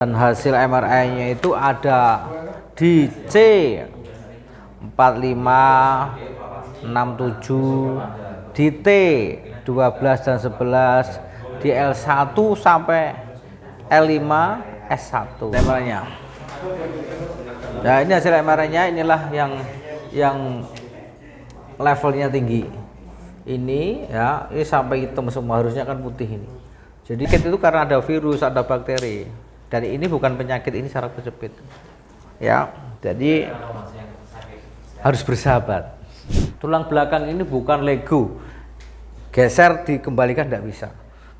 Dan hasil MRI-nya itu ada di C4567, di T12 dan 11, di L1 sampai L5S1 MRI-nya. Nah, ini hasil MRI-nya, inilah yang levelnya tinggi. Ini ya, ini sampai hitam semua, harusnya kan putih ini. Jadi itu karena ada virus, ada bakteri. Dan ini bukan penyakit, ini saraf kejepit. Ya, jadi harus bersahabat. Tulang belakang ini bukan Lego. Geser dikembalikan tidak bisa.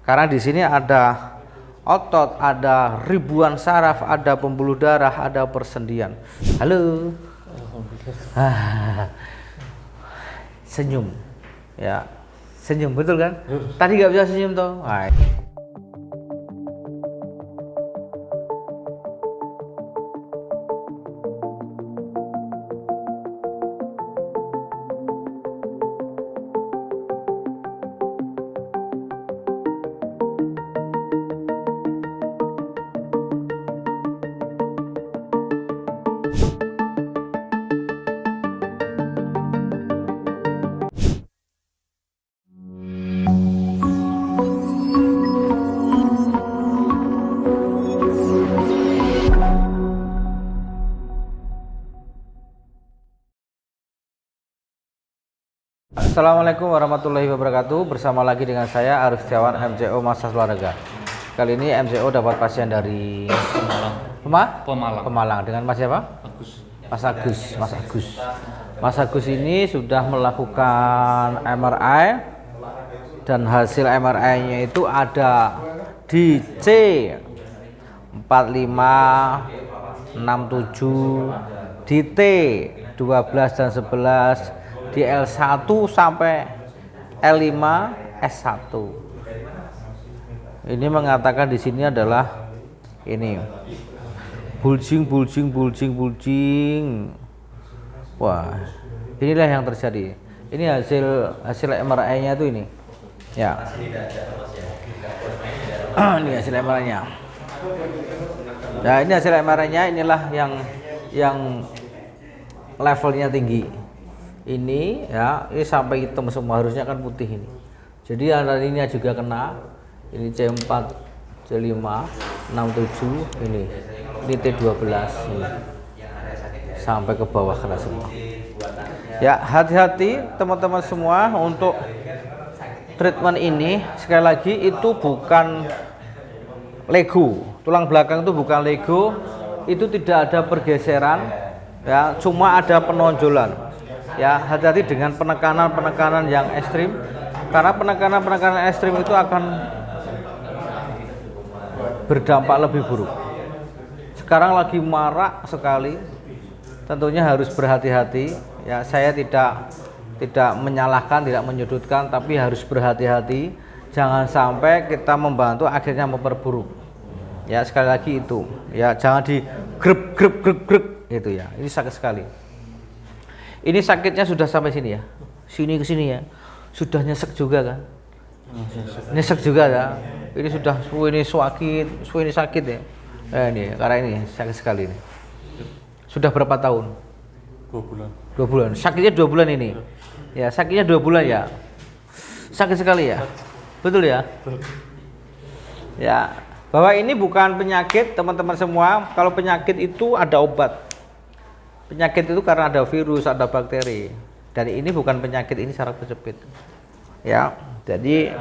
Karena di sini ada otot, ada ribuan saraf, ada pembuluh darah, ada persendian. Halo. Senyum. Ya. Senyum, betul kan? Tadi nggak bisa senyum toh. Assalamualaikum warahmatullahi wabarakatuh. Bersama lagi dengan saya Arif Setiawan, MCO Massage Olahraga. Kali ini MCO dapat pasien dari Pemalang. Dengan Mas siapa? Mas Agus ini sudah melakukan MRI dan hasil MRI-nya itu ada di C4567, di T12 dan 11, di L1 sampai L5S1. Ini mengatakan di sini adalah ini bulging. Wah, inilah yang terjadi. Ini hasil MRI-nya tuh ini. Ya. Ini hasil MRI-nya. Nah, ini hasil MRI-nya, inilah yang levelnya tinggi. Ini ya, ini sampai hitam semua, harusnya kan putih ini. Jadi ini juga kena. Ini C4, C5, 67, ini T12 ini. Sampai ke bawah kena semua. Ya, hati-hati teman-teman semua untuk treatment ini. Sekali lagi, itu bukan Lego. Tulang belakang itu bukan Lego. Itu tidak ada pergeseran, ya, cuma ada penonjolan. Ya, hati-hati dengan penekanan yang ekstrim, karena penekanan ekstrim itu akan berdampak lebih buruk. Sekarang lagi marak sekali, tentunya harus berhati-hati. Ya, saya tidak menyalahkan, tidak menyudutkan, tapi harus berhati-hati. Jangan sampai kita membantu akhirnya memperburuk. Ya, sekali lagi itu. Ya, jangan di grep itu ya. Ini sakit sekali. Ini sakitnya sudah sampai sini ya, sini ke sini ya, sudah nyesek juga kan, nyesek juga ya. Ini sudah ini sakit ya. Ini karena ini sakit sekali ini. Sudah berapa tahun? 2 bulan. Sakitnya 2 bulan ini. Ya, sakitnya 2 bulan ya. Sakit sekali ya, betul ya. Ya, bahwa ini bukan penyakit teman-teman semua. Kalau penyakit itu ada obat. Penyakit itu karena ada virus, ada bakteri. Dan ini bukan penyakit, ini saraf kejepit. Ya, jadi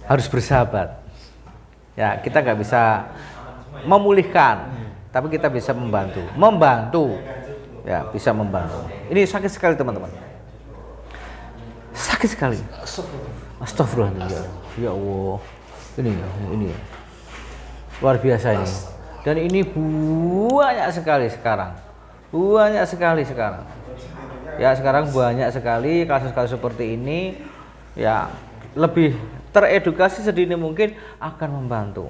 harus bersahabat. Ya, kita nggak bisa memulihkan, tapi kita bisa membantu. Ya, bisa membantu. Ini sakit sekali teman-teman. Sakit sekali. Astagfirullahaladzim. Ya Allah. Ini. Luar biasa ini. Dan ini banyak sekali sekarang. Ya, sekarang banyak sekali kasus-kasus seperti ini. Ya, lebih teredukasi sedini mungkin akan membantu.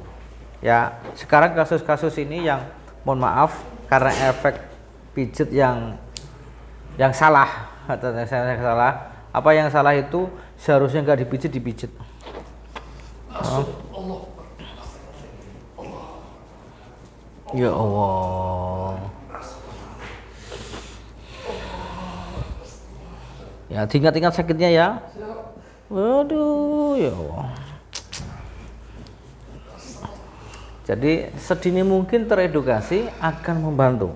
Ya, sekarang kasus-kasus ini yang mohon maaf karena efek pijat yang salah atau yang salah. Apa yang salah itu seharusnya nggak dipijit. Ya Allah. Ya, diingat-ingat sakitnya ya. Waduh, ya Allah. Jadi sedini mungkin teredukasi akan membantu.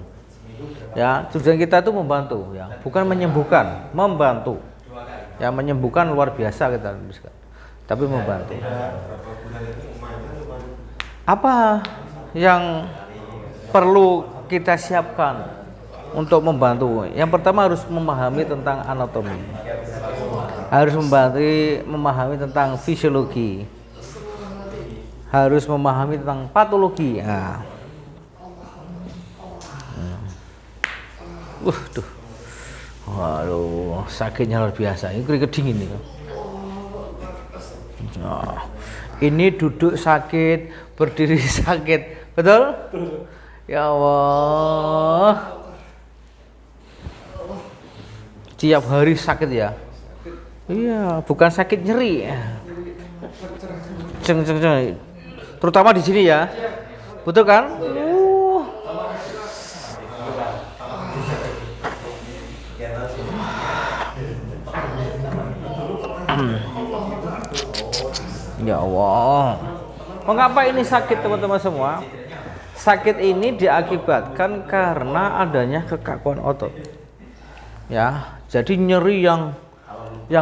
Ya, tujuan kita itu membantu ya, bukan menyembuhkan, membantu. Ya, menyembuhkan luar biasa kita bisa. Tapi membantu. Apa yang perlu kita siapkan untuk membantu? Yang pertama harus memahami tentang anatomi. Harus memahami tentang fisiologi. Harus memahami tentang patologi. Nah. Tuh. Waduh, sakitnya luar biasa. Ini keringet dingin nih. Nah, ini duduk sakit, berdiri sakit, betul? Ya Allah. Tiap hari sakit ya? Iya, bukan sakit nyeri. Ceng. Terutama di sini ya. Betul kan? Ya Allah. Mengapa ini sakit teman-teman semua? Sakit ini diakibatkan karena adanya kekakuan otot. Ya, jadi nyeri yang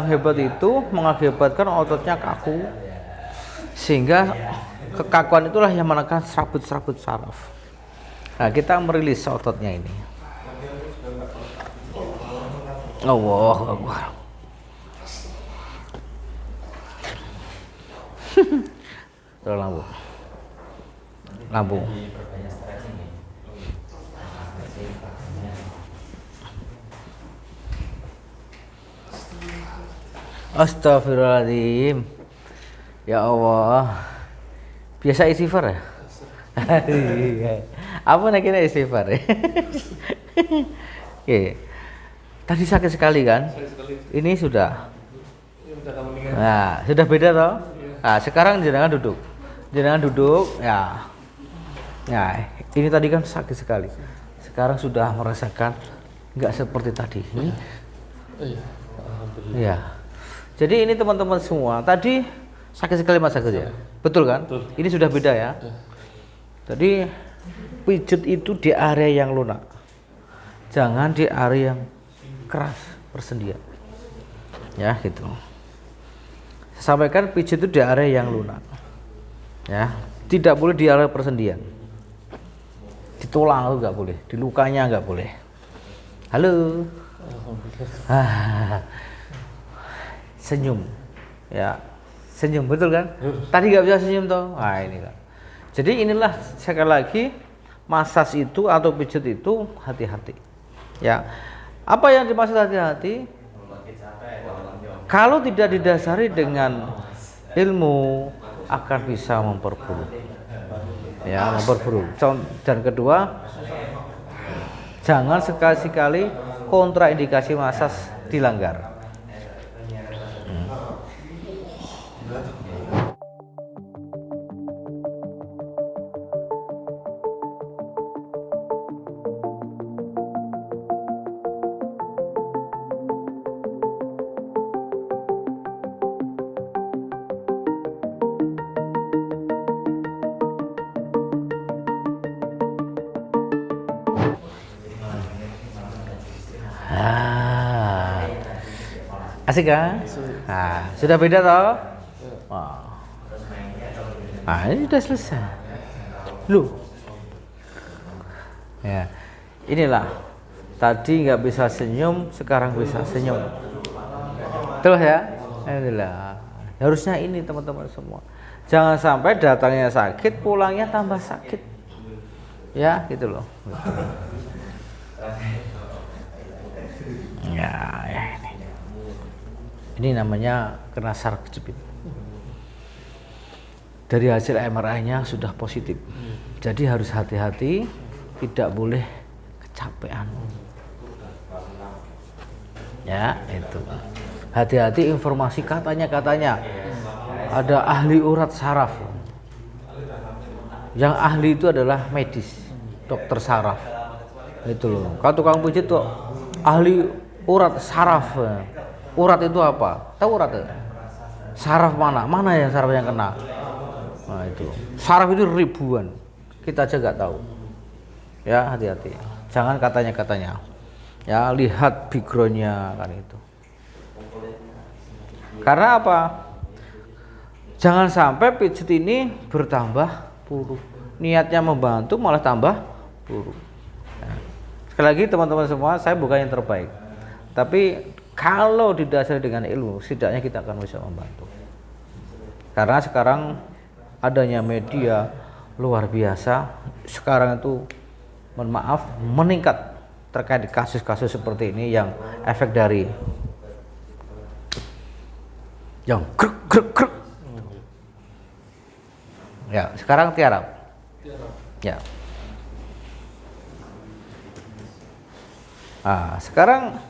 hebat itu mengakibatkan ototnya kaku, sehingga kekakuan itulah yang menekan serabut-serabut saraf. Nah, kita merilis ototnya ini. Allahu Akbar. Terus lambung. Astagfirullahaladzim. Ya Allah. Biasa istighfar ya? Apa nakina istighfar ya? Oke. Tadi sakit sekali kan? Ini sudah. Nah, sudah beda toh? Nah, sekarang jangan duduk. Ya. Nah, ini tadi kan sakit sekali. Sekarang sudah merasakan nggak seperti tadi. Ya. Jadi ini teman-teman semua, tadi sakit sekali Mas Agus ya. Betul kan? Betul. Ini sudah beda ya. Jadi pijat itu di area yang lunak. Jangan di area yang keras, persendian. Ya, gitu. Sampaikan pijat itu di area yang lunak. Ya, tidak boleh di area persendian. Di tulang itu nggak boleh, di lukanya nggak boleh. Halo. Senyum, ya, senyum, betul kan? Tadi nggak bisa senyum toh. Nah, ini kan. Jadi inilah sekali lagi, masas itu atau pijat itu hati-hati. Ya, apa yang dimaksud hati-hati? Kalau tidak didasari dengan ilmu, akan bisa memperburuk. Ya, memperburuk. Dan kedua, jangan sekali-sekali kontraindikasi masas dilanggar. Asik kan? Nah, sudah beda toh? Wow. Nah, ini sudah selesai. Loh. Ya, inilah. Tadi nggak bisa senyum, sekarang bisa senyum. Terus ya? Alhamdulillah. Harusnya ini teman-teman semua. Jangan sampai datangnya sakit, pulangnya tambah sakit. Ya, gitu loh. Ya, ya. Ini namanya kena saraf kejepit. Dari hasil MRI-nya sudah positif. Jadi harus hati-hati, tidak boleh kecapean. Ya, itu. Hati-hati informasi katanya ada ahli urat saraf. Yang ahli itu adalah medis. dokter saraf. Itu loh. Kalau tukang pijit tuh ahli urat saraf. Urat itu apa? Tahu urat? Saraf mana? Mana yang saraf yang kena? Nah itu. Saraf itu ribuan. Kita aja nggak tahu. Ya hati-hati. Jangan katanya. Ya lihat backgroundnya kan itu. Karena apa? Jangan sampai pijit ini bertambah buruk. Niatnya membantu malah tambah buruk. Nah, sekali lagi teman-teman semua, saya bukan yang terbaik. Tapi kalau didasari dengan ilmu, setidaknya kita akan bisa membantu. Karena sekarang adanya media luar biasa. Sekarang itu, mohon maaf, meningkat terkait kasus-kasus seperti ini yang efek dari yang krek. Ya, sekarang tiarap. Ya. Nah, sekarang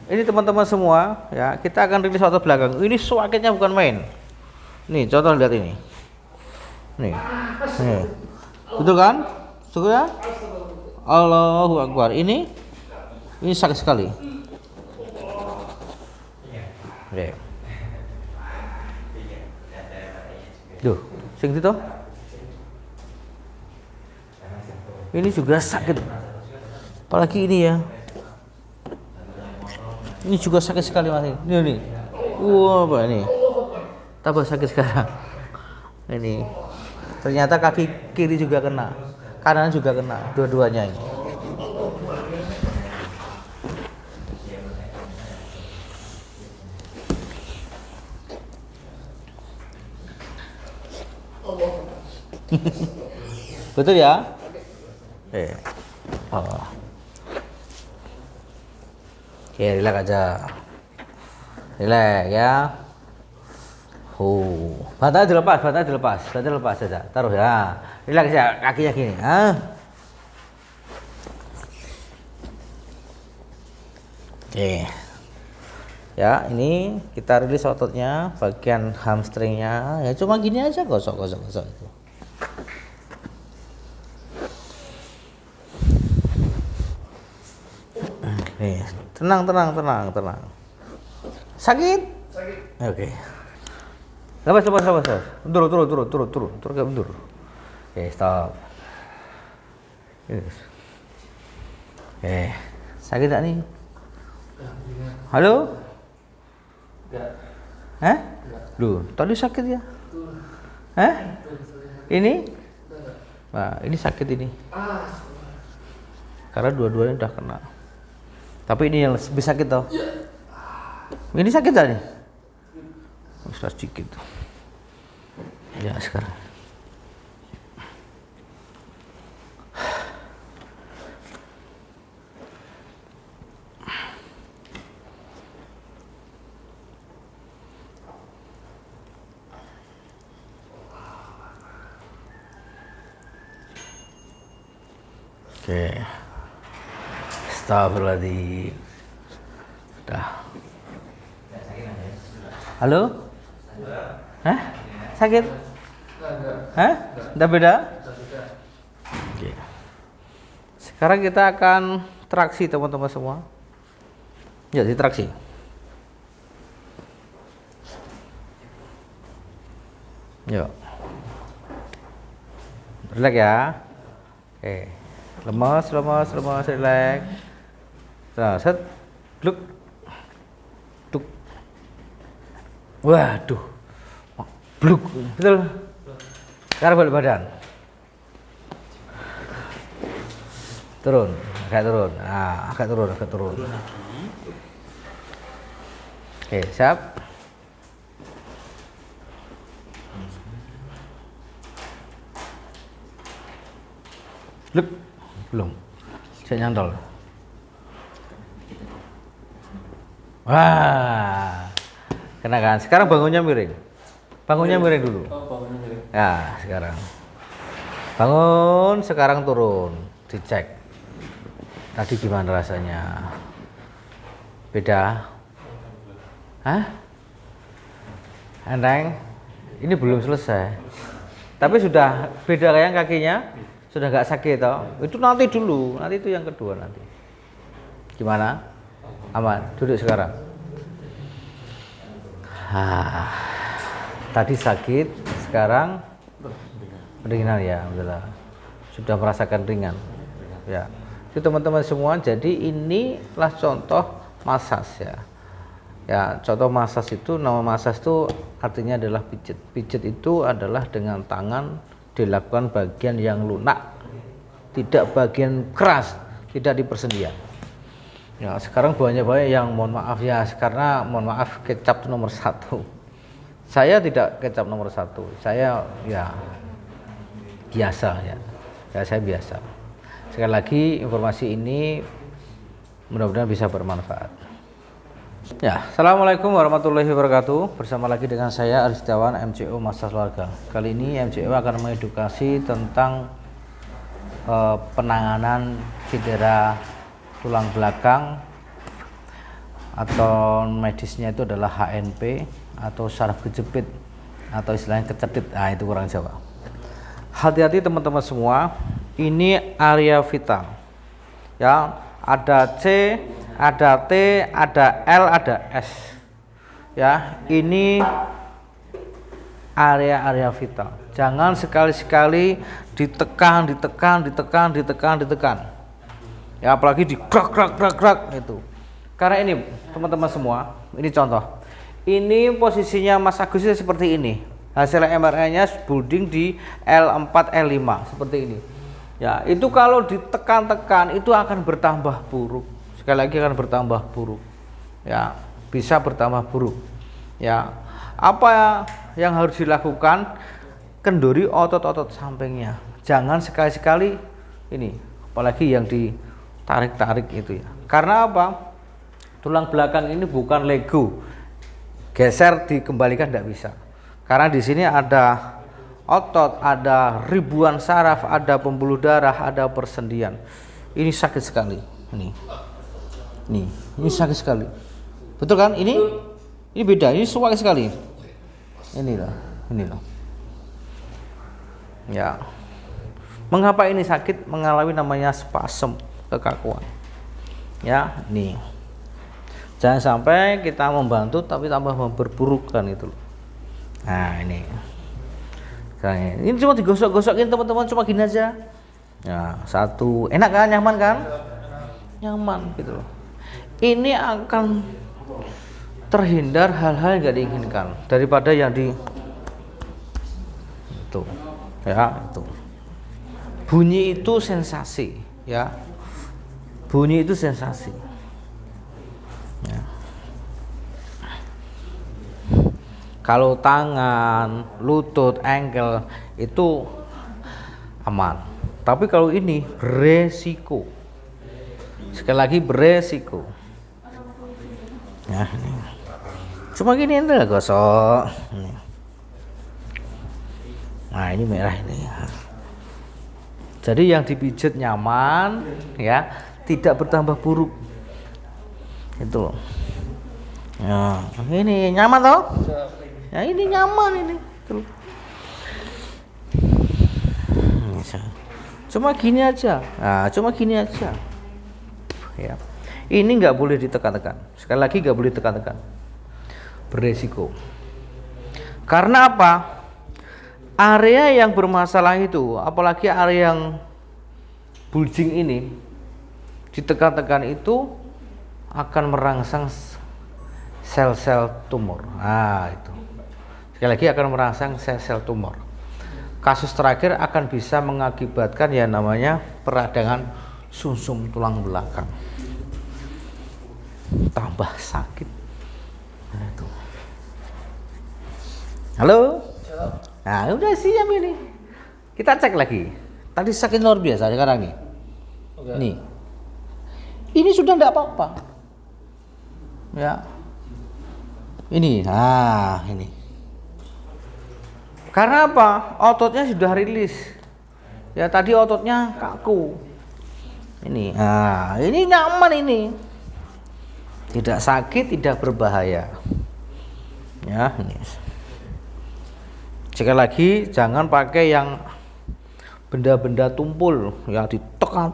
ini teman-teman semua, ya, kita akan rilis otot belakang. Ini sakitnya bukan main. Nih, contoh lihat ini. Nih. Betul kan? Betul ya? Allahu Akbar. Ini sakit sekali. Oke. Duh, sing itu. Ini juga sakit. Apalagi ini ya. Ini juga sakit sekali Mas. Ini. Wah, apa ini? Tambah sakit sekarang. Ini. Ternyata kaki kiri juga kena. Kanan juga kena. Dua-duanya ini. Betul ya? Oh. Oke, relax aja. Relax ya. Bantalnya dilepas saja. Taruh ya. Relax ya, kakinya gini. Oke. Ya, ini kita rilis ototnya, bagian hamstringnya. Ya cuma gini aja, gosok itu. Nih, tenang. Sakit? Oke. Lepas. Mundur. Oke, stop. Oke. Sakit tak nih? Halo? Enggak. Duh, tadi sakit ya? Ini? Nah, ini sakit ini. Karena dua-duanya udah kena. Tapi ini yang lebih sakit toh. Ini sakit tak nih? Bisa sedikit. Ya sekarang. Oke. Astagfirullahaladzim. Dah. Halo? Sakit? Udah beda? Oke. Sekarang kita akan traksi teman-teman semua. Ya, ditraksi. Yuk. Relax ya. Oke. Lemas, relax. Nah, set. Gluk. Tuk. Waduh. Bluk. Betul. Sekarang balik badan. Turun. Agak turun. Oke, siap. Bluk. Belum. Saya nyantol. Wah. Kena kan? Sekarang bangunnya miring. Bangunnya miring dulu. Bangunnya miring. Ya, sekarang. Bangun, sekarang turun. Dicek. Tadi gimana rasanya? Beda? Enteng? Ini belum selesai. Tapi sudah beda kayak kakinya? sudah nggak sakit toh? Itu nanti dulu, nanti itu yang kedua nanti. Gimana? Aman, duduk sekarang. Tadi sakit, sekarang ringan ya, alhamdulillah. Sudah merasakan ringan. Ya. Itu teman-teman semua, jadi inilah contoh masas ya. Ya, contoh masas itu, nama masas itu artinya adalah pijit. Pijit itu adalah dengan tangan dilakukan bagian yang lunak, tidak bagian keras, tidak di persendian. Ya, sekarang banyak yang mohon maaf ya, karena mohon maaf kecap itu nomor 1. Saya tidak kecap nomor 1, saya ya biasa ya, saya biasa. Sekali lagi informasi ini mudah-mudahan bisa bermanfaat. Ya, assalamualaikum warahmatullahi wabarakatuh. Bersama lagi dengan saya Arif Setiawan, MCO Massage Keluarga. Kali ini MCO akan mengedukasi tentang penanganan cedera tulang belakang atau medisnya itu adalah HNP atau saraf kejepit atau istilahnya kecedit. Nah, itu kurang Jawa. Hati-hati teman-teman semua, ini area vital. Ya, ada C, ada T, ada L, ada S. Ya, ini area-area vital. Jangan sekali-sekali ditekan. Ya, apalagi di grak itu. Karena ini teman-teman semua, ini contoh. Ini posisinya Mas Agus seperti ini. Hasil MRI-nya bulding di L4, L5 seperti ini. Ya, itu kalau ditekan-tekan itu akan bertambah buruk. Sekali lagi akan bertambah buruk. Ya, bisa bertambah buruk. Ya, apa yang harus dilakukan? Kendori otot-otot sampingnya. Jangan sekali-sekali ini, apalagi yang ditarik-tarik itu ya. Karena apa? Tulang belakang ini bukan Lego. Geser dikembalikan tidak bisa. Karena di sini ada otot, ada ribuan saraf, ada pembuluh darah, ada persendian. Ini sakit sekali. Ini sakit sekali. Betul kan? Ini beda. Ini suaka sekali. Ini loh. Ya. Mengapa ini sakit? Mengalami namanya spasm, kekakuan. Ya, nih. Jangan sampai kita membantu tapi tambah memperburukkan itu. Nah, ini. Ini cuma digosok-gosokin teman-teman, cuma gini aja. Ya, satu. Enak kan? Nyaman kan? Nyaman gitu loh. Ini akan terhindar hal-hal yang gak diinginkan daripada yang di itu. Ya, itu. Bunyi itu sensasi, ya. Bunyi itu sensasi. Ya. Kalau tangan, lutut, ankle itu aman. Tapi kalau ini beresiko. Sekali lagi beresiko. Ya, ini. Cuma gini aja gosok. Nah, ini merah ini. Jadi yang dipijit nyaman, ya, tidak bertambah buruk. Itu loh. Ya, ini nyaman toh? Ya, ini nyaman ini. Tuh. Cuma gini aja. Nah, cuma gini aja. Ya. Ini nggak boleh ditekan-tekan. Sekali lagi nggak boleh ditekan-tekan. Beresiko. Karena apa? Area yang bermasalah itu, apalagi area yang bulging ini, ditekan-tekan itu akan merangsang sel-sel tumor. Nah, itu. Sekali lagi akan merangsang sel-sel tumor. Kasus terakhir akan bisa mengakibatkan yang namanya peradangan sumsum tulang belakang. Tambah sakit. Nah, itu. Halo? Nah, udah siap ini. Kita cek lagi. Tadi sakit luar biasa, sekarang nih. Oke. Nih. Ini sudah enggak apa-apa. Ya. Ini. Nah, ini. Karena apa? Ototnya sudah rilis. Ya, tadi ototnya kaku. Ini. Nah, ini nyaman ini. Tidak sakit, tidak berbahaya. Ya, ini. Sekali lagi jangan pakai yang benda-benda tumpul ya, ditekan,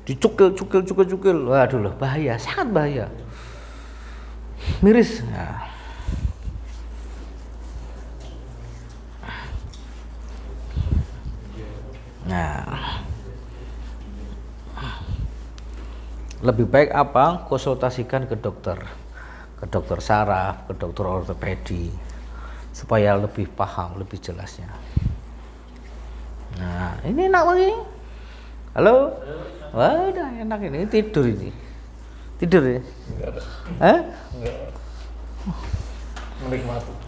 dicukil. Waduh loh, bahaya, sangat bahaya, miris. Nah, lebih baik apa? Konsultasikan ke dokter saraf, ke dokter ortopedi, supaya lebih paham, lebih jelasnya. Nah, ini enak lagi. Halo? Wah, udah enak ini. Tidur ini. Tidur ya? Enggak.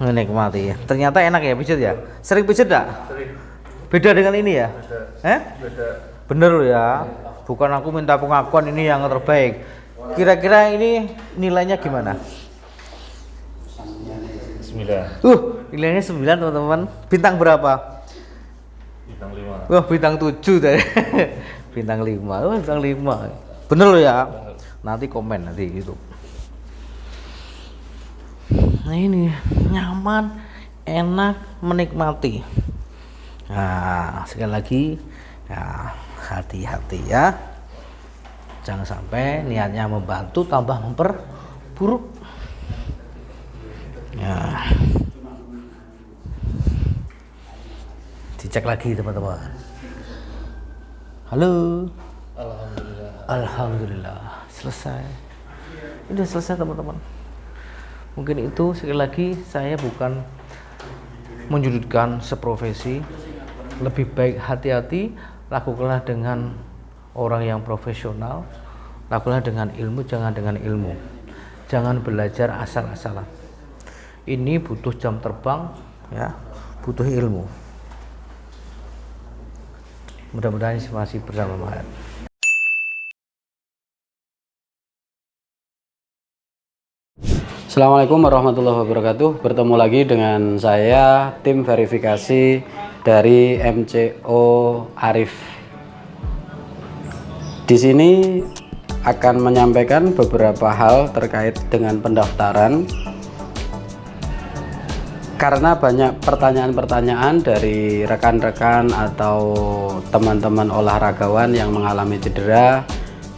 Menikmati ya. Ternyata enak ya pijat ya. Sering pijat enggak? Sering. Beda dengan ini ya? Beda. Bener loh ya. Bukan aku minta pengakuan ini yang terbaik. Kira-kira ini nilainya gimana? 9. Nilainya 9 teman-teman. Bintang berapa? Bintang 5. Wah, bintang 7 tadi. Bintang 5. Oh, bintang 5. Bener loh ya. Nanti komen nanti YouTube. Nah, ini nyaman, enak, menikmati. Nah, sekali lagi ya, hati-hati ya. Jangan sampai niatnya membantu tambah memperburuk. Ya. Dicek lagi teman-teman. Halo. Alhamdulillah. Selesai. Ini selesai teman-teman. Mungkin itu sekali lagi saya bukan menyudutkan seprofesi. Lebih baik hati-hati, lakukanlah dengan orang yang profesional, lakukanlah dengan ilmu, jangan dengan ilmu. Jangan belajar asal-asalan. Ini butuh jam terbang ya, butuh ilmu. Mudah-mudahan masih bersama Mahat. Assalamualaikum warahmatullahi wabarakatuh. Bertemu lagi dengan saya, tim verifikasi dari MCO Arif. Di sini akan menyampaikan beberapa hal terkait dengan pendaftaran. Karena banyak pertanyaan-pertanyaan dari rekan-rekan atau teman-teman olahragawan yang mengalami cedera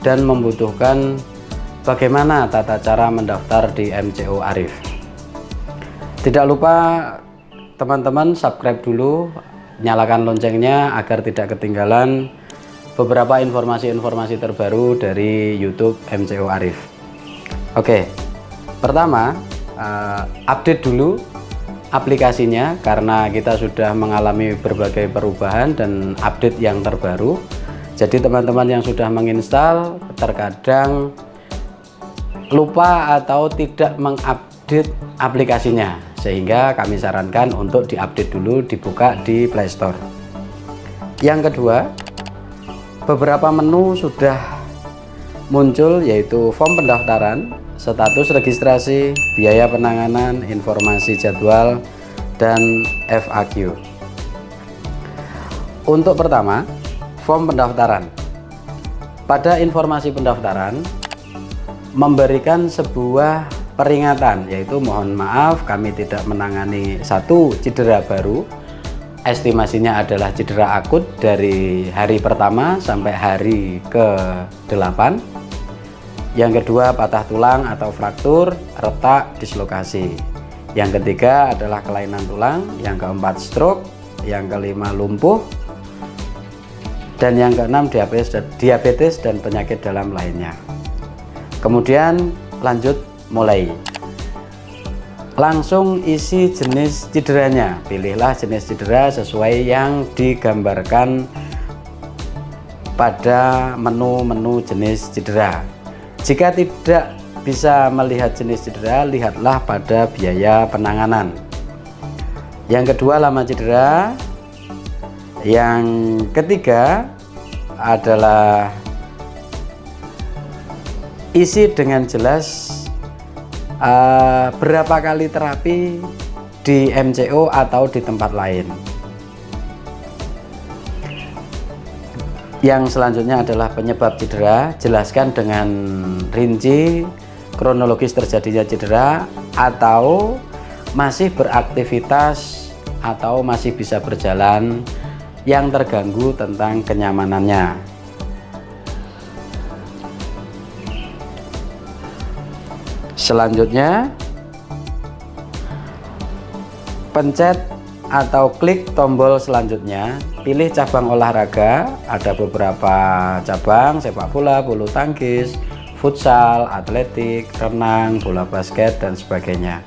dan membutuhkan bagaimana tata cara mendaftar di MCO Arif. Tidak lupa teman-teman subscribe dulu, nyalakan loncengnya agar tidak ketinggalan beberapa informasi-informasi terbaru dari YouTube MCO Arif. Oke, pertama update dulu aplikasinya karena kita sudah mengalami berbagai perubahan dan update yang terbaru. Jadi teman-teman yang sudah menginstal terkadang lupa atau tidak mengupdate aplikasinya, sehingga kami sarankan untuk diupdate dulu, dibuka di Play Store. Yang kedua, beberapa menu sudah muncul, yaitu form pendaftaran, status registrasi, biaya penanganan, informasi jadwal, dan FAQ. Untuk pertama, form pendaftaran. Pada informasi pendaftaran memberikan sebuah peringatan, yaitu mohon maaf kami tidak menangani satu cedera baru. Estimasinya adalah cedera akut dari hari pertama sampai hari ke-8. Yang kedua, patah tulang atau fraktur, retak, dislokasi. Yang ketiga adalah kelainan tulang. Yang keempat, stroke. Yang kelima, lumpuh. Dan yang keenam, diabetes dan penyakit dalam lainnya. Kemudian lanjut mulai. Langsung isi jenis cederanya. Pilihlah jenis cedera sesuai yang digambarkan pada menu-menu jenis cedera. Jika tidak bisa melihat jenis cedera, lihatlah pada biaya penanganan. Yang kedua, lama cedera. Yang ketiga adalah isi dengan jelas berapa kali terapi di MCO atau di tempat lain. Yang selanjutnya adalah penyebab cedera. Jelaskan dengan rinci kronologis terjadinya cedera, atau masih beraktivitas atau masih bisa berjalan yang terganggu tentang kenyamanannya. Selanjutnya, pencet atau klik tombol selanjutnya, pilih cabang olahraga. Ada beberapa cabang: sepak bola, bulu tangkis, futsal, atletik, renang, bola basket, dan sebagainya.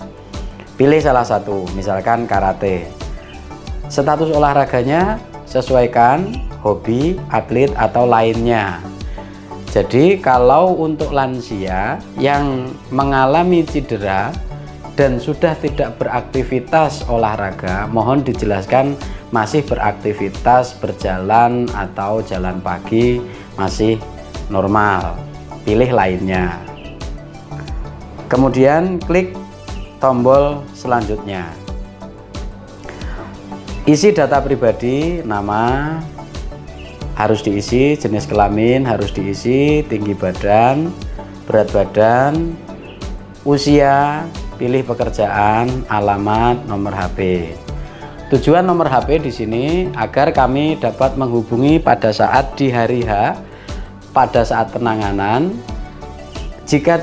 Pilih salah satu, misalkan karate. Status olahraganya sesuaikan hobi, atlet, atau lainnya. Jadi kalau untuk lansia yang mengalami cedera dan sudah tidak beraktivitas olahraga, mohon dijelaskan masih beraktivitas berjalan atau jalan pagi masih normal. Pilih lainnya. Kemudian klik tombol selanjutnya. Isi data pribadi, nama harus diisi, jenis kelamin harus diisi, tinggi badan, berat badan, usia, pilih pekerjaan, alamat, nomor HP. Tujuan nomor HP di sini agar kami dapat menghubungi pada saat di hari H, pada saat penanganan. Jika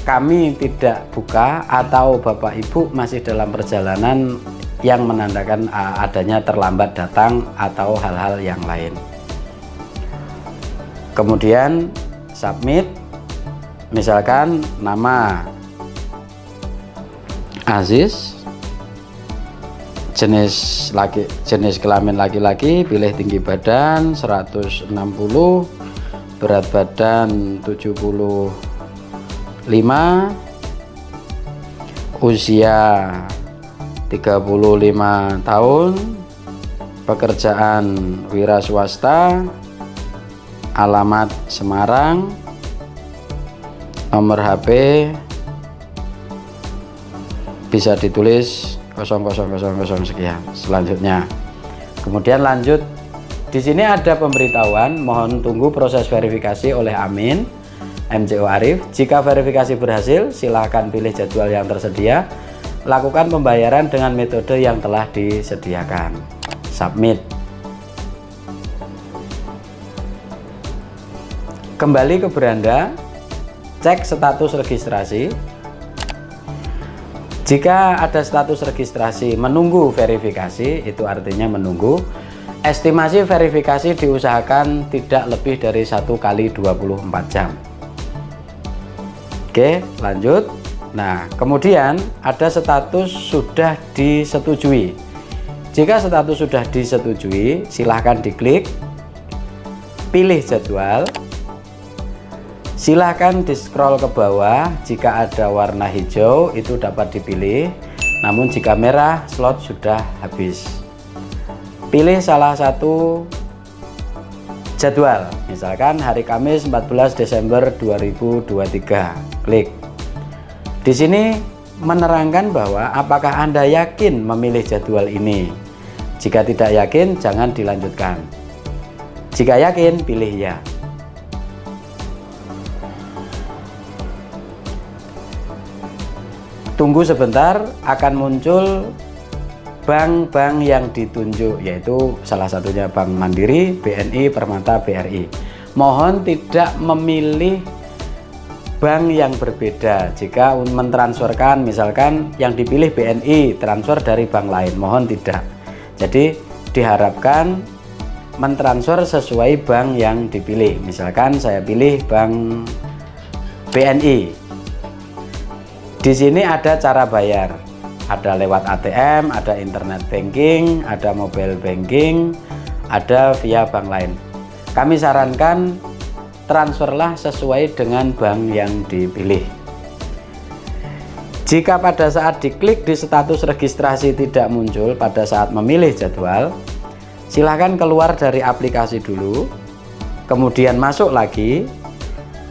kami tidak buka atau Bapak Ibu masih dalam perjalanan yang menandakan adanya terlambat datang atau hal-hal yang lain. Kemudian submit, misalkan nama Aziz, jenis kelamin laki-laki, pilih tinggi badan 160, berat badan 75, usia 35 tahun, pekerjaan wira swasta, alamat Semarang, nomor HP bisa ditulis 0000 sekian. Selanjutnya, kemudian lanjut. Di sini ada pemberitahuan, mohon tunggu proses verifikasi oleh Amin MCO Arif. Jika verifikasi berhasil, silahkan pilih jadwal yang tersedia. Lakukan pembayaran dengan metode yang telah disediakan. Submit. Kembali ke beranda, cek status registrasi. Jika ada status registrasi menunggu verifikasi, itu artinya menunggu. Estimasi verifikasi diusahakan tidak lebih dari 1 kali 24 jam. Oke, lanjut. Nah, kemudian ada status sudah disetujui. Jika status sudah disetujui, silahkan diklik, pilih jadwal. Silahkan di scroll ke bawah, jika ada warna hijau itu dapat dipilih, namun jika merah slot sudah habis. Pilih salah satu jadwal, misalkan hari Kamis 14 Desember 2023, klik. Di sini menerangkan bahwa apakah Anda yakin memilih jadwal ini. Jika tidak yakin, jangan dilanjutkan. Jika yakin, pilih ya. Tunggu sebentar, akan muncul bank-bank yang ditunjuk, yaitu salah satunya Bank Mandiri, BNI, Permata, BRI. Mohon tidak memilih bank yang berbeda. Jika mentransferkan, misalkan yang dipilih BNI, transfer dari bank lain, mohon tidak. Jadi diharapkan mentransfer sesuai bank yang dipilih. Misalkan saya pilih Bank BNI. Di sini ada cara bayar, ada lewat ATM, ada internet banking, ada mobile banking, ada via bank lain. Kami sarankan transferlah sesuai dengan bank yang dipilih. Jika pada saat diklik di status registrasi tidak muncul pada saat memilih jadwal, silahkan keluar dari aplikasi dulu, kemudian masuk lagi,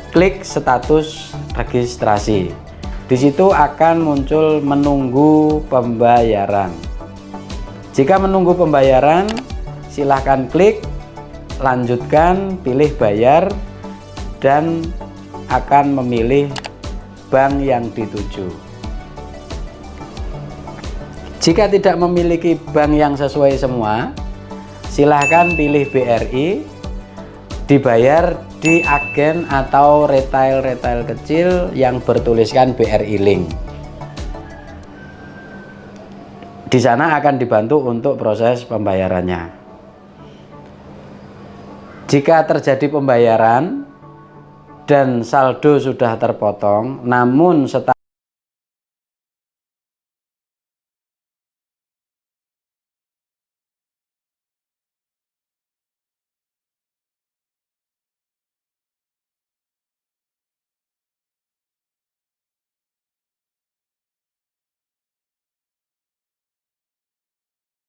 klik status registrasi. Di situ akan muncul menunggu pembayaran. Jika menunggu pembayaran, silahkan klik lanjutkan, pilih bayar, dan akan memilih bank yang dituju. Jika tidak memiliki bank yang sesuai semua, silahkan pilih BRI, dibayar di agen atau retail kecil yang bertuliskan BRI Link. Di sana akan dibantu untuk proses pembayarannya. Jika terjadi pembayaran dan saldo sudah terpotong, namun